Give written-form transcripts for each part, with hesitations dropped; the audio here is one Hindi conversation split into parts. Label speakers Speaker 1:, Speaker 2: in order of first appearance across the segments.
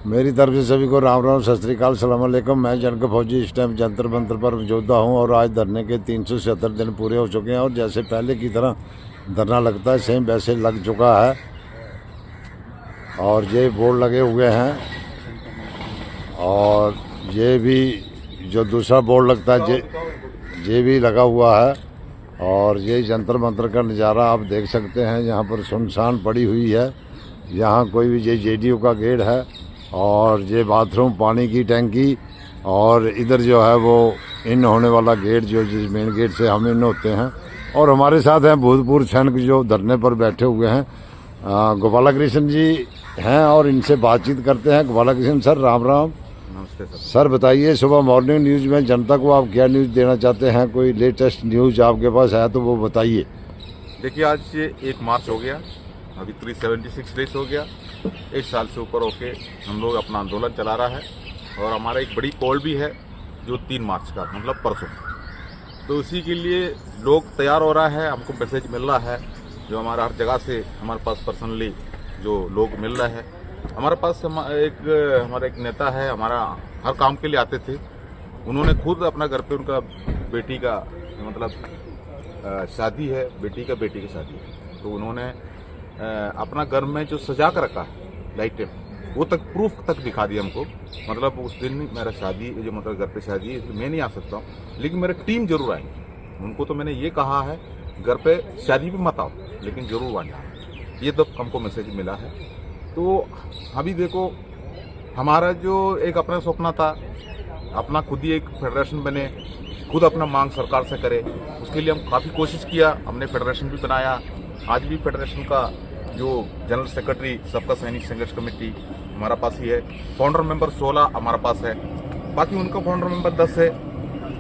Speaker 1: मेरी तरफ से सभी को राम राम, सत श्री अकाल, सलाम अलैकुम। मैं जनक फौजी इस टाइम जंतर मंतर पर मौजूदा हूँ और आज धरने के 377 दिन पूरे हो चुके हैं और जैसे पहले की तरह धरना लगता है सेम वैसे लग चुका है। और ये बोर्ड लगे हुए हैं और ये भी जो दूसरा बोर्ड लगता है ये भी लगा हुआ है। और ये जंतर मंतर का नज़ारा आप देख सकते हैं। यहाँ पर सुनसान पड़ी हुई है। यहाँ कोई भी ये जेडीयू का गेट है और ये बाथरूम, पानी की टैंकी और इधर जो है वो इन होने वाला गेट जो जिस मेन गेट से हम इन होते हैं। और हमारे साथ हैं भूतपूर्व सैनिक जो धरने पर बैठे हुए हैं। गोपालकृष्ण जी हैं और इनसे बातचीत करते हैं। गोपालकृष्ण सर, राम राम।
Speaker 2: नमस्ते सर।
Speaker 1: सर बताइए, सुबह मॉर्निंग न्यूज़ में जनता को आप क्या न्यूज़ देना चाहते हैं? कोई लेटेस्ट न्यूज़ आपके पास है तो वो बताइए।
Speaker 2: देखिए, आज ये 1 मार्च हो गया, अभी 376 डेज हो गया। 1 साल से ऊपर होके हम लोग अपना आंदोलन चला रहा है और हमारा एक बड़ी कॉल भी है जो 3 मार्च का, मतलब परसों। तो उसी के लिए लोग तैयार हो रहा है। हमको मैसेज मिल रहा है जो हमारा हर जगह से हमारे पास पर्सनली जो लोग मिल रहे हैं। हमारे पास हमारा एक नेता है, हमारा हर काम के लिए आते थे। उन्होंने खुद अपना घर पे उनका बेटी का मतलब शादी है, बेटी की शादी है, तो उन्होंने अपना घर में जो सजा कर रखा है लाइटें, वो तक प्रूफ तक दिखा दिया हमको। मतलब उस दिन मेरा शादी जो मतलब घर पे शादी है, मैं नहीं आ सकता हूँ, लेकिन मेरी टीम जरूर आएगी। उनको तो मैंने ये कहा है घर पे शादी भी मत आओ, लेकिन जरूर आ जाओ। ये तो हमको मैसेज मिला है। तो अभी देखो, हमारा जो एक अपना सपना था, अपना खुद ही एक फेडरेशन बने, खुद अपना मांग सरकार से करे, उसके लिए हम काफ़ी कोशिश किया। हमने फेडरेशन भी बनाया। आज भी फेडरेशन का जो जनरल सेक्रेटरी सबका सैनिक संघर्ष कमेटी हमारा पास ही है। फाउंडर मेंबर 16 हमारा पास है, बाकी उनका फाउंडर मेंबर 10 है,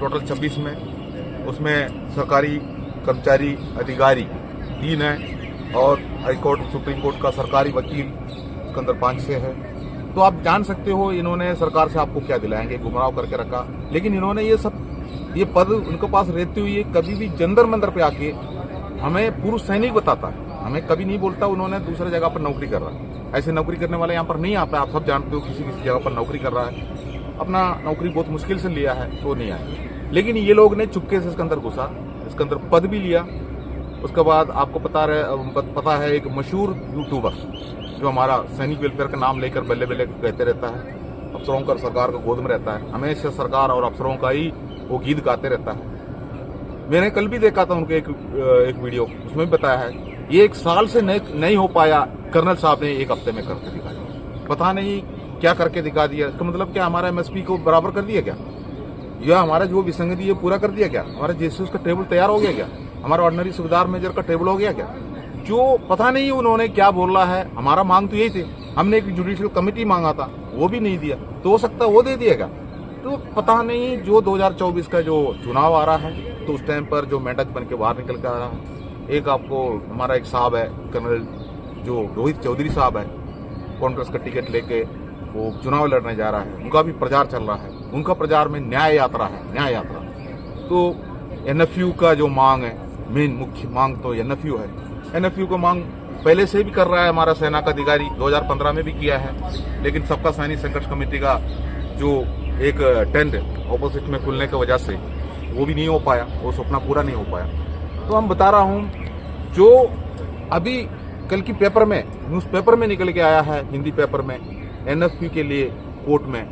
Speaker 2: टोटल 26 में। उसमें सरकारी कर्मचारी अधिकारी 3 हैं और हाईकोर्ट सुप्रीम कोर्ट का सरकारी वकील उसके अंदर 5-6 है। तो आप जान सकते हो इन्होंने सरकार से आपको क्या दिलाएंगे, गुमराह करके रखा। लेकिन इन्होंने ये पद उनके पास रहते हुए कभी भी जंतर मंतर पे आके हमें पूर्व सैनिक बताता है, हमें कभी नहीं बोलता उन्होंने दूसरी जगह पर नौकरी कर रहा है। ऐसे नौकरी करने वाले यहाँ पर नहीं आता। आप सब जानते हो, किसी जगह पर नौकरी कर रहा है, अपना नौकरी बहुत मुश्किल से लिया है तो नहीं आए। लेकिन ये लोग ने चुपके से इसके अंदर घुसा, इसके अंदर पद भी लिया। उसके बाद आपको पता है एक मशहूर यूट्यूबर जो हमारा सैनिक वेलफेयर का नाम लेकर बल्ले बल्ले कहते रहता है, अफसरों का सरकार का गोद में रहता है, हमेशा सरकार और अफसरों का ही वो गीत गाते रहता है। मैंने कल भी देखा था उनके एक वीडियो, उसमें बताया है ये 1 साल से नहीं हो पाया, कर्नल साहब ने 1 हफ्ते में करके दिखा दिया। पता नहीं क्या करके दिखा दिया। इसका मतलब क्या हमारा MSP को बराबर कर दिया क्या, या हमारा जो विसंगति है पूरा कर दिया क्या, हमारा JCS का टेबल तैयार हो गया क्या, हमारा ऑर्डिनरी सूबेदार मेजर का टेबल हो गया क्या? जो पता नहीं उन्होंने क्या बोला है। हमारा मांग तो यही थी, हमने एक जुडिशियल कमेटी मांगा था, वो भी नहीं दिया, तो हो सकता है वो दे दिएगा। तो पता नहीं जो 2024 का जो चुनाव आ रहा है, तो उस टाइम पर जो मेंढक बन के बाहर निकल के आ रहा है। एक आपको हमारा एक साहब है, कर्नल जो रोहित चौधरी साहब है, कांग्रेस का टिकट लेके वो चुनाव लड़ने जा रहा है, उनका भी प्रचार चल रहा है। उनका प्रचार में न्याय यात्रा है, न्याय यात्रा। तो NFU का जो मांग है, मेन मुख्य मांग तो NFU है। NFU को मांग पहले से भी कर रहा है हमारा सेना का अधिकारी, 2015 में भी किया है। लेकिन सबका सैनिक संघर्ष कमेटी का जो एक टेंट ऑपोजिट में खुलने की वजह से वो भी नहीं हो पाया, वो सपना पूरा नहीं हो पाया। तो हम बता रहा हूँ, जो अभी कल की पेपर में, न्यूज़पेपर में निकल के आया है, हिंदी पेपर में, NFU के लिए कोर्ट में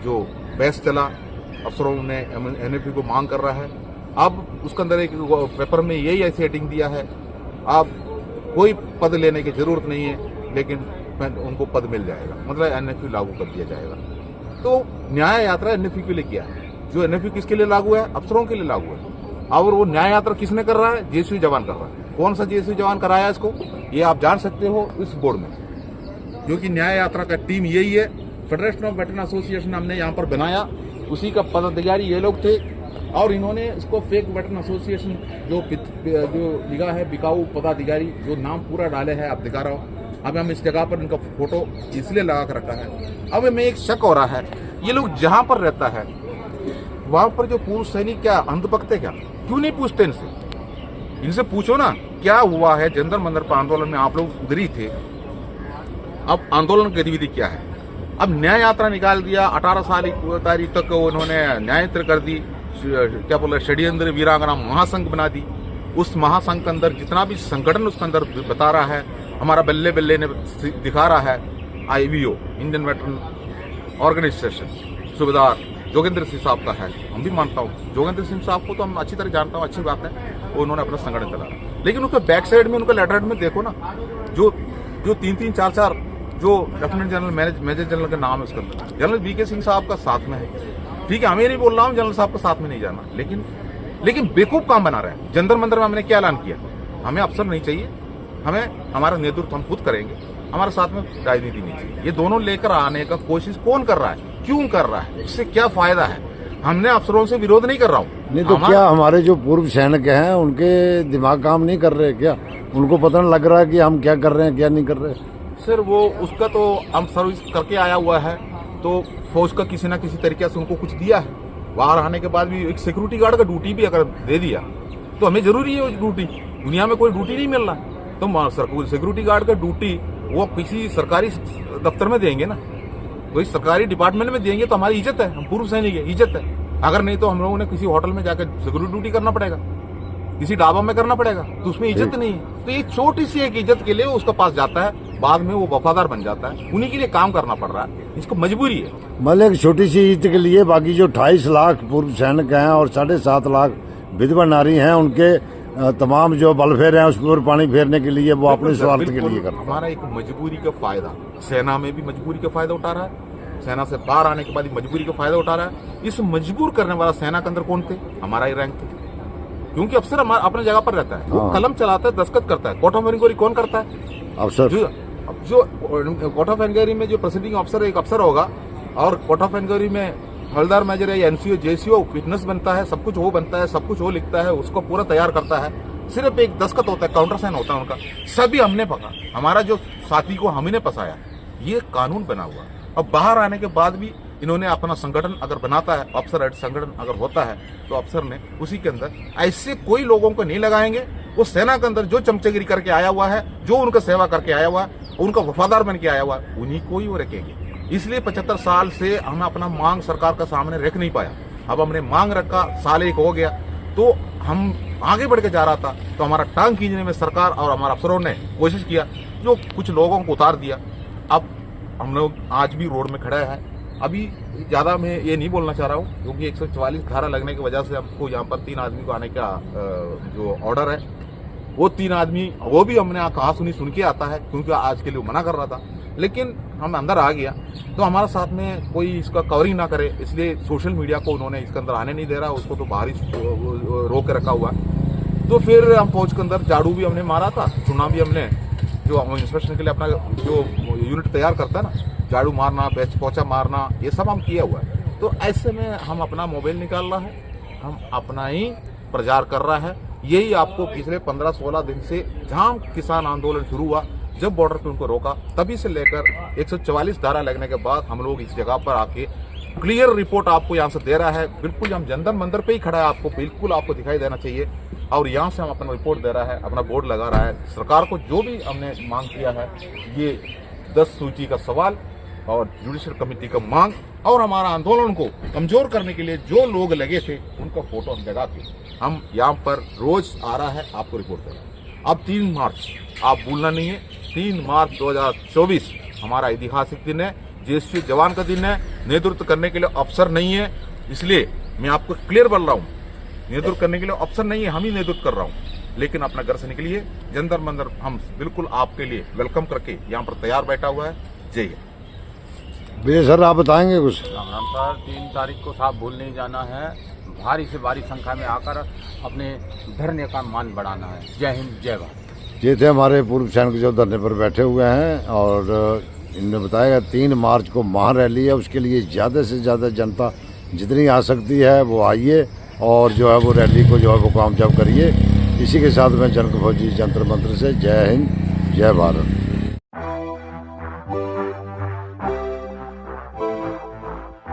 Speaker 2: जो बहस चला, अफसरों ने NFU को मांग कर रहा है। अब उसके अंदर एक पेपर में यही ऐसी हेडिंग दिया है, आप कोई पद लेने की जरूरत नहीं है, लेकिन उनको पद मिल जाएगा, मतलब NFU लागू कर दिया जाएगा। तो न्याय यात्रा NFU के लिए किया है। जो NFU किसके लिए लागू है? अफसरों के लिए लागू है। और वो न्याय यात्रा किसने कर रहा है? JSU जवान कर रहा है। कौन सा JSU जवान कराया इसको, ये आप जान सकते हो इस बोर्ड में, जो कि न्याय यात्रा का टीम यही है। फेडरेशन ऑफ वेटरन एसोसिएशन हमने यहाँ पर बनाया, उसी का पदाधिकारी ये लोग थे। और इन्होंने इसको फेक वेटरन एसोसिएशन जो लिखा है, बिकाऊ पदाधिकारी, जो नाम पूरा डाले है, आप दिखा रहा हूँ। अब हम इस जगह पर इनका फोटो इसलिए लगा कर रखा है। अब हमें एक शक हो रहा है, ये लोग जहां पर रहता है वहां पर जो पूर्व सैनिक क्या अंत पकते क्या, क्यों नहीं पूछते इनसे? इनसे पूछो ना क्या हुआ है। जंतर मंतर पर आंदोलन में आप लोग उधर ही थे, अब आंदोलन गतिविधि क्या है? अब न्याय यात्रा निकाल दिया, 18 तारीख तक उन्होंने न्याय यात्रा कर दी, क्या बोल रहे षड्यंत्र वीरांगना महासंघ बना दी। उस महासंघ के अंदर जितना भी संगठन उसके अंदर बता रहा है, हमारा बल्ले बल्ले ने दिखा रहा है, IVO इंडियन वेटरन ऑर्गेनाइजेशन सूबेदार जोगेंद्र सिंह साहब का है। हम भी मानता हूँ जोगेंद्र सिंह साहब को तो हम अच्छी तरह जानता हूँ, अच्छी बात है, वो उन्होंने अपना संगठन चला। लेकिन उसके बैक साइड में उनका लेटर में देखो ना, जो 3-3, 4-4 जो लेफ्टिनेंट जनरल मेजर जनरल का नाम है उसके अंदर जनरल VK सिंह साहब का साथ में है। ठीक है, हमें नहीं बोल रहा हूँ जनरल साहब का साथ में नहीं जाना, लेकिन बेवकूफ काम बना रहे हैं। जंतर मंतर में हमने क्या ऐलान किया, हमें अफसर नहीं चाहिए, हमें हमारा नेतृत्व हम खुद करेंगे, हमारे साथ में राजनीति नहीं चाहिए। ये दोनों लेकर आने का कोशिश कौन कर रहा है, क्यों कर रहा है, इससे क्या फायदा है? हमने अफसरों से विरोध नहीं कर रहा हूँ।
Speaker 1: नहीं तो क्या हमारे जो पूर्व सैनिक हैं उनके दिमाग काम नहीं कर रहे क्या? उनको पता नहीं लग रहा है कि हम क्या कर रहे हैं क्या नहीं कर रहे?
Speaker 2: सर वो उसका तो हम सर्विस करके आया हुआ है, तो फौज का किसी ना किसी तरीके से उनको कुछ दिया है। बाहर आने के बाद भी एक सिक्योरिटी गार्ड का ड्यूटी भी अगर दे दिया तो हमें जरूरी है वो ड्यूटी। दुनिया में कोई ड्यूटी नहीं मिल रहा, तो सिक्योरिटी गार्ड का ड्यूटी वो किसी सरकारी दफ्तर में देंगे ना, कोई सरकारी डिपार्टमेंट में देंगे तो हमारी इज्जत है, हम पूर्व सैनिक है, इज्जत है। अगर नहीं तो हम लोगों ने किसी होटल में जाकर सिक्योरिटी ड्यूटी करना पड़ेगा, किसी ढाबा में करना पड़ेगा, तो उसमें इज्जत नहीं है। तो एक छोटी सी एक इज्जत के लिए उसका पास जाता है, बाद में वो वफादार बन जाता है, उन्हीं के लिए काम करना पड़ रहा है, इसको मजबूरी है।
Speaker 1: मतलब एक छोटी सी इज्जत के लिए बाकी जो 28 लाख पूर्व सैनिक हैं और 7.5 लाख विधवा नारी हैं, उनके तमाम जो वेलफेयर हैं उस पर पानी फेरने के लिए वो अपने स्वार्थ के लिए करते हैं।
Speaker 2: हमारा एक मजबूरी का फायदा, सेना में भी मजबूरी का फायदा उठा रहा है, सेना से बाहर आने के बाद मजबूरी का फायदा उठा रहा है। इस मजबूर करने वाला सेना के अंदर कौन थे? हमारा ही रैंक थे, क्योंकि अफसर हमारा अपने जगह पर रहता है, वो कलम चलाता है, दस्तखत करता है। कोर्ट ऑफ इंक्वायरी कौन करता है?
Speaker 1: अफसर।
Speaker 2: जो कोर्ट ऑफ इंक्वायरी में जो प्रोसीडिंग अफसर एक अफसर होगा, और कोर्ट ऑफ इंक्वायरी में हवलदार मेजर या NCO JCO विटनेस बनता है, सब कुछ वो बनता है, सब कुछ वो लिखता है, उसको पूरा तैयार करता है। सिर्फ एक दस्तखत होता है, काउंटर साइन होता है उनका, सभी हमने पका, हमारा जो साथी को हमने फंसाया, ये कानून बना हुआ। अब बाहर आने के बाद भी इन्होंने अपना संगठन अगर बनाता है, अफसर संगठन अगर होता है, तो अफसर ने उसी के अंदर ऐसे कोई लोगों को नहीं लगाएंगे। वो सेना के अंदर जो चमचेगिरी करके आया हुआ है, जो उनका सेवा करके आया हुआ है, उनका वफादार बन के आया हुआ है, उन्हीं को ही वो रखेंगे। इसलिए 75 साल से हम अपना मांग सरकार का सामने रख नहीं पाया। अब हमने मांग रखा, साल 1 हो गया, तो हम आगे बढ़ के जा रहा था, तो हमारा टांग खींचने में सरकार और हमारे अफसरों ने कोशिश किया, जो कुछ लोगों को उतार दिया। अब हम लोग आज भी रोड में खड़े हैं। अभी ज्यादा मैं ये नहीं बोलना चाह रहा हूँ, क्योंकि 144 धारा लगने की वजह से हमको यहाँ पर 3 आदमी को आने का जो ऑर्डर है, वो 3 आदमी वो भी हमने कहा सुन के आता है, क्योंकि आज के लिए वो मना कर रहा था, लेकिन हम अंदर आ गया तो हमारे साथ में कोई इसका कवरिंग ना करे, इसलिए सोशल मीडिया को उन्होंने इसके अंदर आने नहीं दे रहा, उसको तो बाहर ही रोक के रखा हुआ है। तो फिर हम फौज के अंदर झाड़ू भी हमने मारा था, चुना भी हमने, जो इंस्पेक्शन के लिए अपना जो यूनिट तैयार करता है ना, झाड़ू मारना, पोछा मारना, ये सब हम किया हुआ है। तो ऐसे में हम अपना मोबाइल निकाल रहा है, हम अपना ही प्रचार कर रहा है। यही आपको पिछले 15-16 दिन से जहां किसान आंदोलन शुरू हुआ, जब बॉर्डर पे उनको रोका, तभी से लेकर 144 धारा लगने के बाद हम लोग इस जगह पर आके क्लियर रिपोर्ट आपको यहाँ से दे रहा है। बिल्कुल हम जंतर मंदिर पे ही खड़ा है, आपको बिल्कुल आपको दिखाई देना चाहिए। और यहाँ से हम अपना रिपोर्ट दे रहा है, अपना बोर्ड लगा रहा है। सरकार को जो भी हमने मांग किया है, ये 10 सूची का सवाल और जुडिशियल कमेटी का मांग, और हमारा आंदोलन को कमजोर करने के लिए जो लोग लगे थे उनका फोटो हम लगा के हम यहाँ पर रोज आ रहा है आपको रिपोर्ट दे रहा है। अब 3 मार्च आप भूलना नहीं है, 3 मार्च 2024 हमारा ऐतिहासिक दिन है, JSU जवान का दिन है। नेतृत्व करने के लिए अफसर नहीं है, इसलिए मैं आपको क्लियर बोल रहा हूँ, नेतृत्व करने के लिए अफसर नहीं है, हम ही नेतृत्व कर रहा हूँ। लेकिन अपना घर से निकलिए, जंतर मंतर हम बिल्कुल आपके लिए वेलकम करके यहाँ पर तैयार बैठा हुआ है। जय हिंद।
Speaker 1: भैया सर आप बताएंगे कुछ?
Speaker 3: राम सर, 3 तारीख को साहब भूल नहीं जाना है, भारी से भारी संख्या में आकर अपने धरने का मान बढ़ाना है। जय हिंद, जय भारत।
Speaker 1: ये थे हमारे पूर्व सैनिक जो धरने पर बैठे हुए हैं, और इनने बताया 3 मार्च को महारैली है, उसके लिए ज़्यादा से ज़्यादा जनता जितनी आ सकती है वो आइए, और जो है वो रैली को जो है वो कामयाब करिए। इसी के साथ में जनक फौजी जंतर मंत्र से जय हिंद, जय भारत।